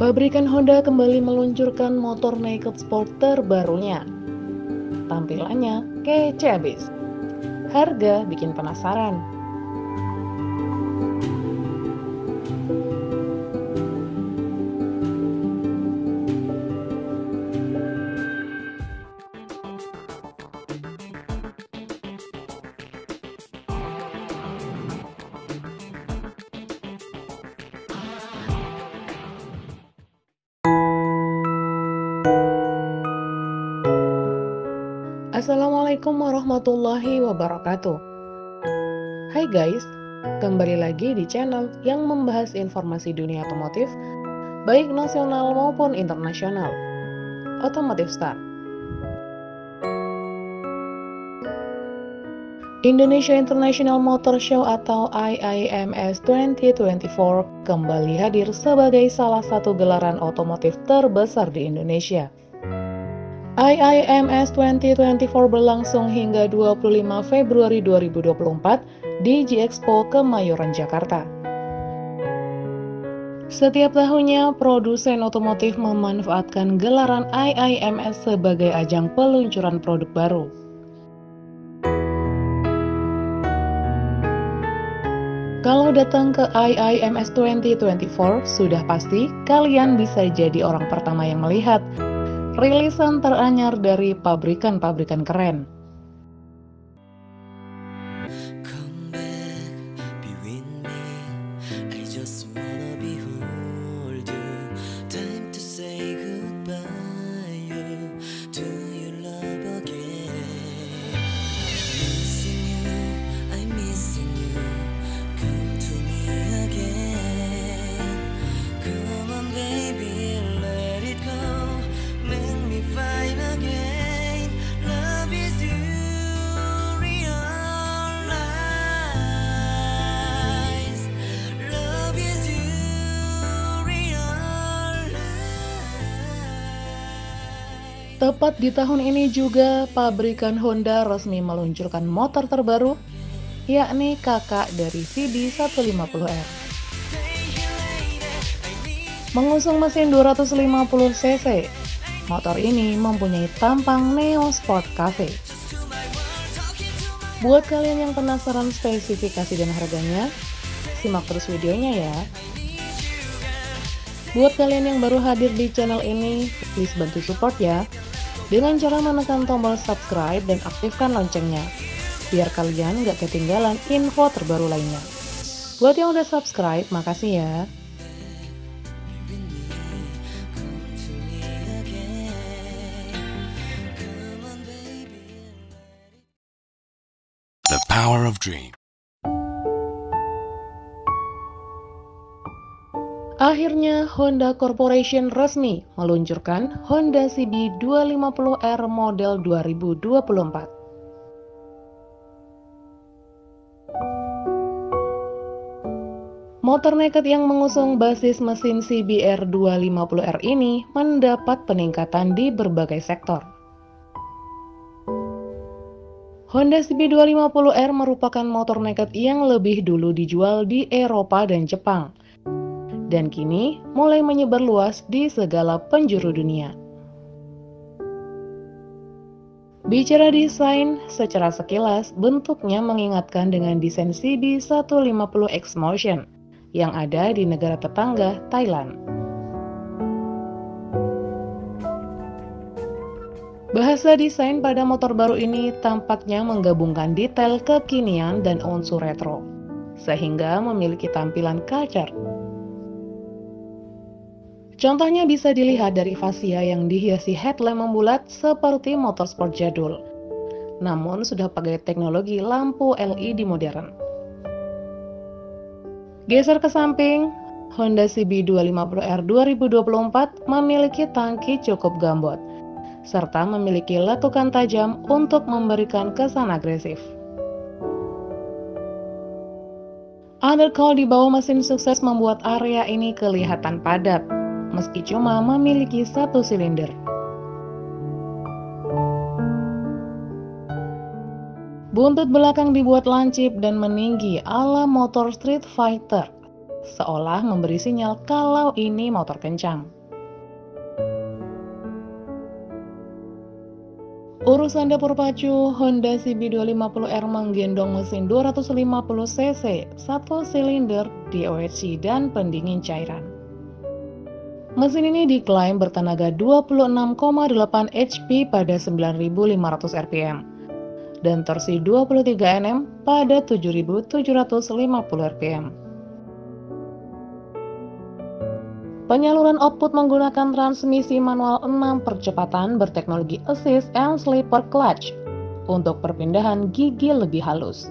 Pabrikan Honda kembali meluncurkan motor naked sport terbarunya. Tampilannya kece abis. Harga bikin penasaran. Assalamualaikum warahmatullahi wabarakatuh. Hai guys, kembali lagi di channel yang membahas informasi dunia otomotif, baik nasional maupun internasional. Otomotif Star. Indonesia International Motor Show atau IIMS 2024 kembali hadir sebagai salah satu gelaran otomotif terbesar di Indonesia. IIMS 2024 berlangsung hingga 25 Februari 2024 di G-Expo Kemayoran, Jakarta. Setiap tahunnya, produsen otomotif memanfaatkan gelaran IIMS sebagai ajang peluncuran produk baru. Kalau datang ke IIMS 2024, sudah pasti kalian bisa jadi orang pertama yang melihat rilisan teranyar dari pabrikan-pabrikan keren. Tepat di tahun ini juga, pabrikan Honda resmi meluncurkan motor terbaru, yakni kakak dari CB150R. Mengusung mesin 250 cc, motor ini mempunyai tampang Neo Sport Cafe. Buat kalian yang penasaran spesifikasi dan harganya, simak terus videonya ya. Buat kalian yang baru hadir di channel ini, please bantu support ya, dengan cara menekan tombol subscribe dan aktifkan loncengnya, biar kalian gak ketinggalan info terbaru lainnya. Buat yang udah subscribe, makasih ya. The Power of Dream. Akhirnya, Honda Corporation resmi meluncurkan Honda CB 250R model 2024. Motor naked yang mengusung basis mesin CBR 250R ini mendapat peningkatan di berbagai sektor. Honda CB 250R merupakan motor naked yang lebih dulu dijual di Eropa dan Jepang, dan kini mulai menyebar luas di segala penjuru dunia. Bicara desain, secara sekilas bentuknya mengingatkan dengan desain CB150 X-Motion yang ada di negara tetangga Thailand. Bahasa desain pada motor baru ini tampaknya menggabungkan detail kekinian dan unsur retro, sehingga memiliki tampilan kacak. Contohnya bisa dilihat dari fascia yang dihiasi headlamp membulat seperti motor sport jadul, namun sudah pakai teknologi lampu LED modern. Geser ke samping, Honda CB 250R 2024 memiliki tangki cukup gambot, serta memiliki lekukan tajam untuk memberikan kesan agresif. Undercoil di bawah mesin sukses membuat area ini kelihatan padat, meski cuma memiliki satu silinder. Buntut belakang dibuat lancip dan meninggi ala motor Street Fighter, seolah memberi sinyal kalau ini motor kencang. Urusan dapur pacu, Honda CB250R menggendong mesin 250 cc, 1 silinder, DOHC, dan pendingin cairan. Mesin ini diklaim bertenaga 26,8 HP pada 9.500 rpm dan torsi 23 Nm pada 7.750 rpm. Penyaluran output menggunakan transmisi manual 6 percepatan berteknologi assist and slipper clutch untuk perpindahan gigi lebih halus.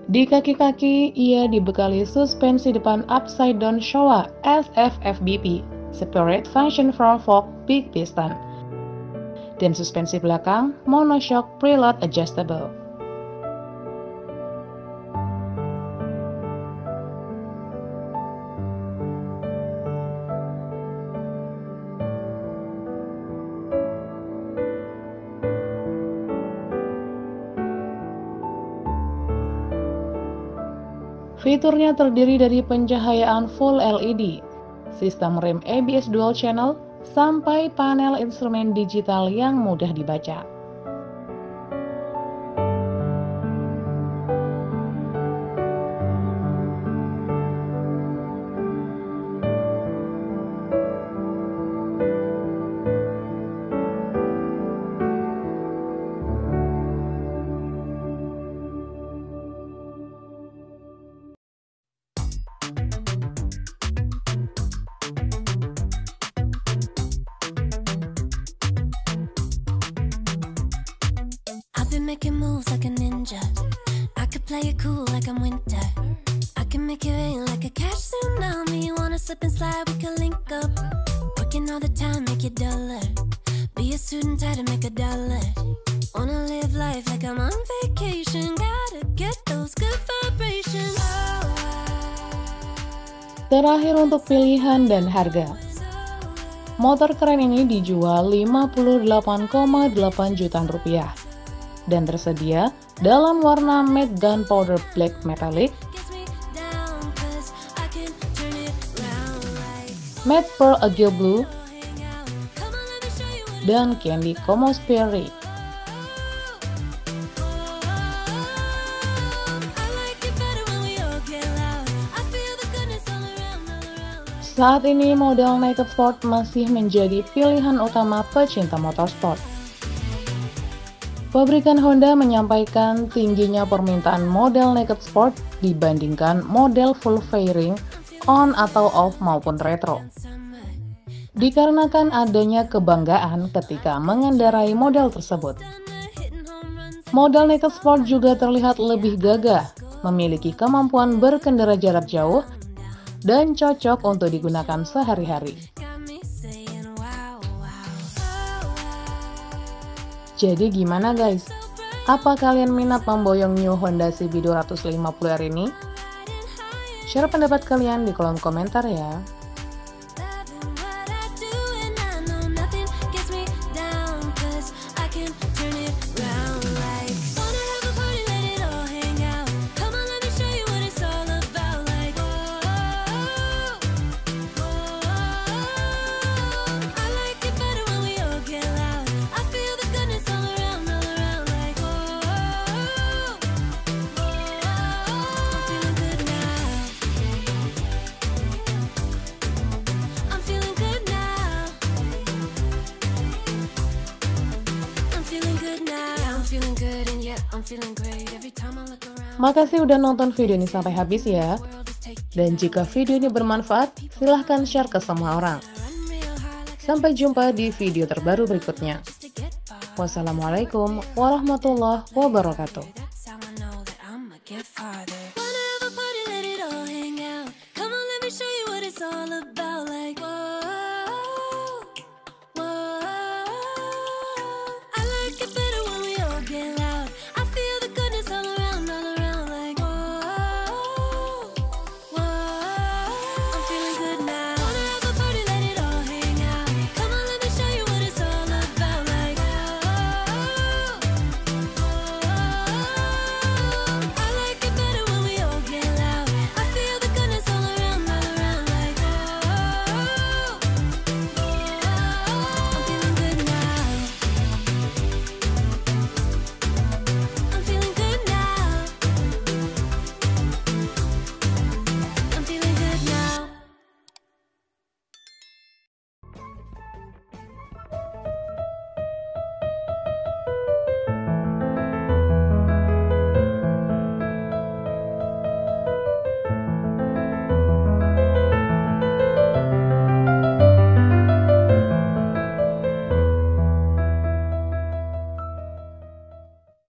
Di kaki-kaki, ia dibekali suspensi depan upside down Showa SFFBP, Separate Function Front Fork Big Piston, dan suspensi belakang monoshock preload adjustable. Fiturnya terdiri dari pencahayaan full LED, sistem rem ABS dual channel, sampai panel instrumen digital yang mudah dibaca. Making moves like a ninja. I could play it cool like I'm winter. I can make it rain like a cash tsunami. Wanna slip and slide, we can link up. Working all the time, make it duller. Be a student, try to make $1. Wanna live life like I'm on vacation. Gotta get those good vibrations. Terakhir untuk pilihan dan harga. Motor keren ini dijual 58,8 jutaan rupiah. Dan tersedia dalam warna matte gunpowder black metallic, matte pearl agate blue, dan candy Comos Berry. Saat ini model naked sport masih menjadi pilihan utama pecinta motorsport. Pabrikan Honda menyampaikan tingginya permintaan model naked sport dibandingkan model full fairing, on atau off maupun retro. Dikarenakan adanya kebanggaan ketika mengendarai model tersebut. Model naked sport juga terlihat lebih gagah, memiliki kemampuan berkendara jarak jauh, dan cocok untuk digunakan sehari-hari. Jadi gimana guys? Apa kalian minat memboyong new Honda CB250R ini? Share pendapat kalian di kolom komentar ya. Makasih udah nonton video ini sampai habis ya. Dan jika video ini bermanfaat, silahkan share ke semua orang. Sampai jumpa di video terbaru berikutnya. Wassalamualaikum warahmatullahi wabarakatuh.